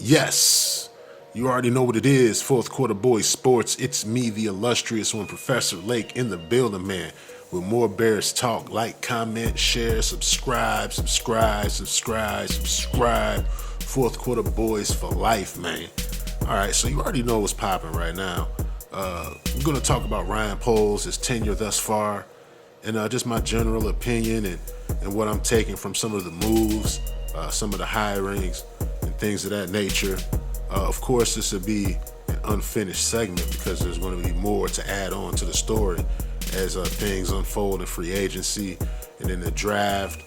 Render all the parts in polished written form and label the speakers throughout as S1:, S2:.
S1: Yes, you already know what it is. Fourth Quarter Boys Sports. It's me, the illustrious one, Professor Lake, in the building, man. With more Bears talk. Like, comment, share, subscribe, subscribe, subscribe, subscribe. Fourth Quarter Boys for life, man. All right, so you already know what's popping right now. We're going to talk about Ryan Poles, his tenure thus far, and just my general opinion and what I'm taking from some of the moves, some of the hirings, and things of that nature. Of course, this would be an unfinished segment because there's going to be more to add on to the story as things unfold in free agency and in the draft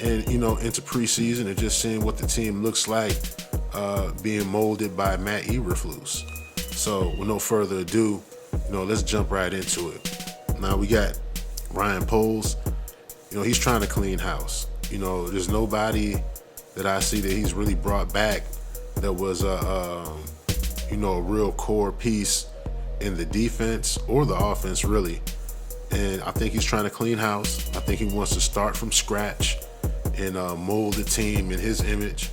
S1: and, into preseason and just seeing what the team looks like being molded by Matt Eberflus. So with no further ado, let's jump right into it. Now we got Ryan Poles. He's trying to clean house. There's nobody that I see that he's really brought back that was a real core piece in the defense or the offense, really. And I think he's trying to clean house. I think he wants to start from scratch and mold the team in his image.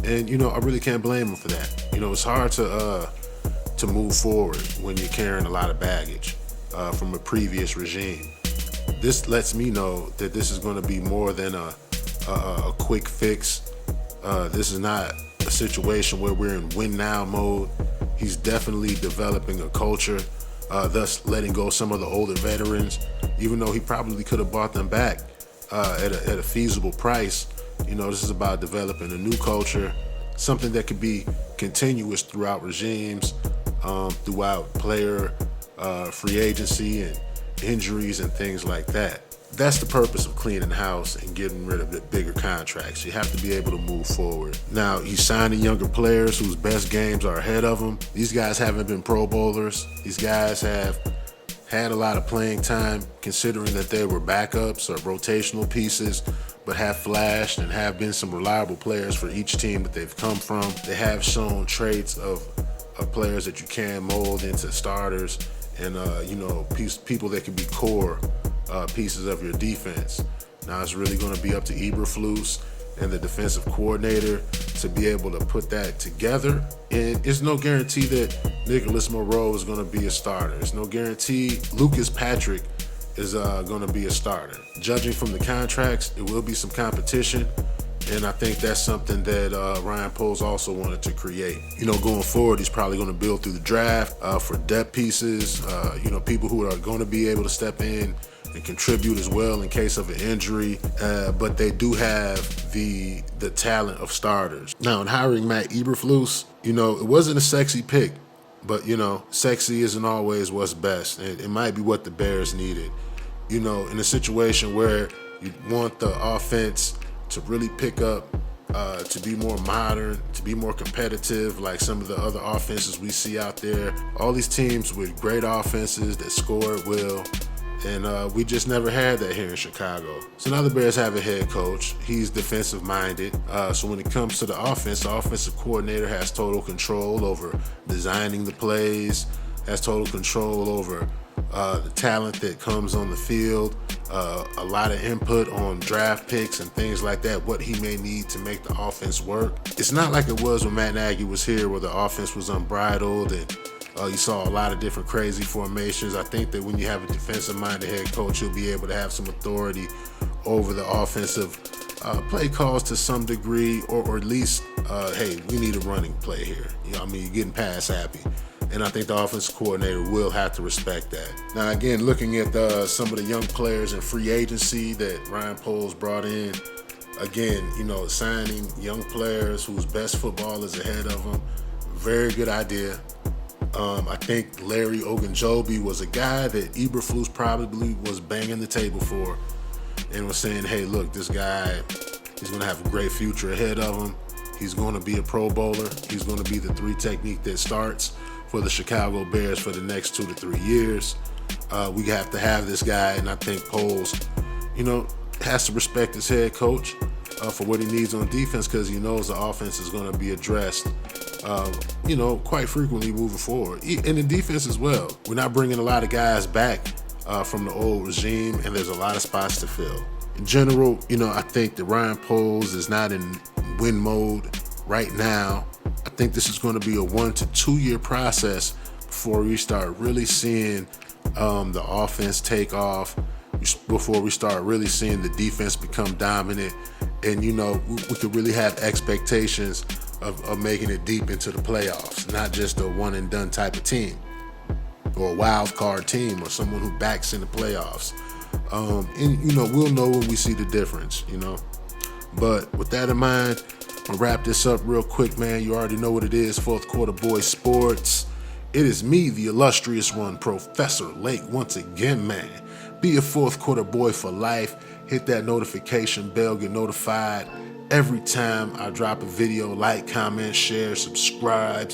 S1: And, I really can't blame him for that. It's hard to move forward when you're carrying a lot of baggage from a previous regime. This lets me know that this is going to be more than a quick fix. This is not a situation where we're in win now mode. He's definitely developing a culture, thus letting go some of the older veterans, even though he probably could have bought them back at a feasible price. This is about developing a new culture, something that could be continuous throughout regimes, throughout player free agency and injuries and things like that. That's the purpose of cleaning house and getting rid of the bigger contracts. You have to be able to move forward. Now, he's signing younger players whose best games are ahead of them. These guys haven't been Pro Bowlers. These guys have had a lot of playing time, considering that they were backups or rotational pieces, but have flashed and have been some reliable players for each team that they've come from. They have shown traits of players that you can mold into starters and, people that can be core pieces of your defense. Now it's really going to be up to Eberflus and the defensive coordinator to be able to put that together. And it's no guarantee that Nicholas Moreau is going to be a starter. It's no guarantee Lucas Patrick is going to be a starter. Judging from the contracts, it will be some competition. And I think that's something that Ryan Poles also wanted to create. Going forward, he's probably going to build through the draft for depth pieces, people who are going to be able to step in and contribute as well in case of an injury, but they do have the talent of starters. Now, in hiring Matt Eberflus, it wasn't a sexy pick, but, sexy isn't always what's best. And it might be what the Bears needed. In a situation where you want the offense to really pick up, to be more modern, to be more competitive, like some of the other offenses we see out there. All these teams with great offenses that score at will. And we just never had that here in Chicago. So now the Bears have a head coach. He's defensive minded. So when it comes to the offensive coordinator has total control over designing the plays, has total control over the talent that comes on the field, a lot of input on draft picks and things like that, what he may need to make the offense work. It's not like it was when Matt Nagy was here where the offense was unbridled and you saw a lot of different crazy formations. I think that when you have a defensive-minded head coach, you'll be able to have some authority over the offensive play calls to some degree, or at least, hey, we need a running play here. You're getting pass happy. And I think the offensive coordinator will have to respect that. Now, again, looking at some of the young players in free agency that Ryan Poles brought in, again, signing young players whose best football is ahead of them, very good idea. I think Larry Ogunjobi was a guy that Eberflus probably was banging the table for and was saying, hey, look, this guy, he's going to have a great future ahead of him. He's going to be a Pro Bowler. He's going to be the three technique that starts for the Chicago Bears for the next 2 to 3 years. We have to have this guy, and I think Poles, has to respect his head coach for what he needs on defense because he knows the offense is going to be addressed quite frequently moving forward. And the defense as well. We're not bringing a lot of guys back from the old regime, and there's a lot of spots to fill. In general, I think that Ryan Poles is not in win mode right now. I think this is going to be a 1 to 2 year process before we start really seeing the offense take off, before we start really seeing the defense become dominant, and we could really have expectations of making it deep into the playoffs, not just a one and done type of team or a wild card team or someone who backs in the playoffs. And we'll know when we see the difference. But with that in mind, I'll wrap this up real quick, man. You already know what it is, Fourth Quarter Boy Sports. It is me, the illustrious one, Professor Lake, once again, man. Be a fourth quarter boy for life. Hit that notification bell, get notified every time I drop a video. Like, comment, share, subscribe.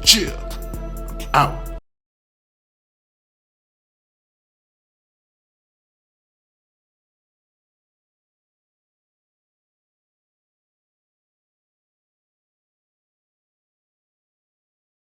S1: Chill. Out.